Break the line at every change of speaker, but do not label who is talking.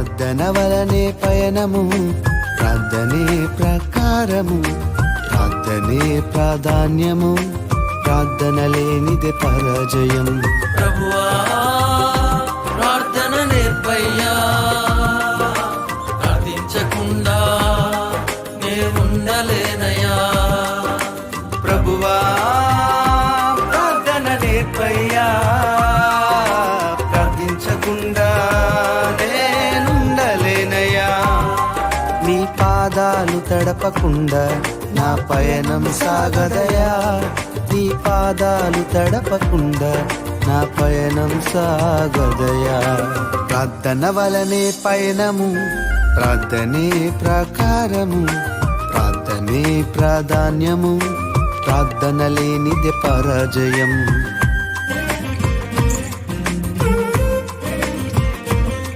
ప్రార్థన వలనే పయనము, ప్రార్థనే ప్రకారము, ప్రార్థనే ప్రాధాన్యము, ప్రార్థన లేనిదే పరాజయం.
ప్రభువా ప్రార్థన నేర్పయ్యా, ప్రార్థించకుండా నే ఉండలేనయ్యా.
ప్రభువా ప్రార్థన నేర్పయ్యా, ప్రార్థించకుండా నేనుండలేనయ్యా. నీ పాదాలు తడపకుండా నా పయనం సాగదయా, నీ పాదాలు తడపకుండా నా పయనం సాగదయా. ప్రార్థన వలనే పయనము, ప్రార్థనే ప్రకారము, ప్రార్థనే ప్రాధాన్యము, ప్రార్థన లేనిదే పరాజయం.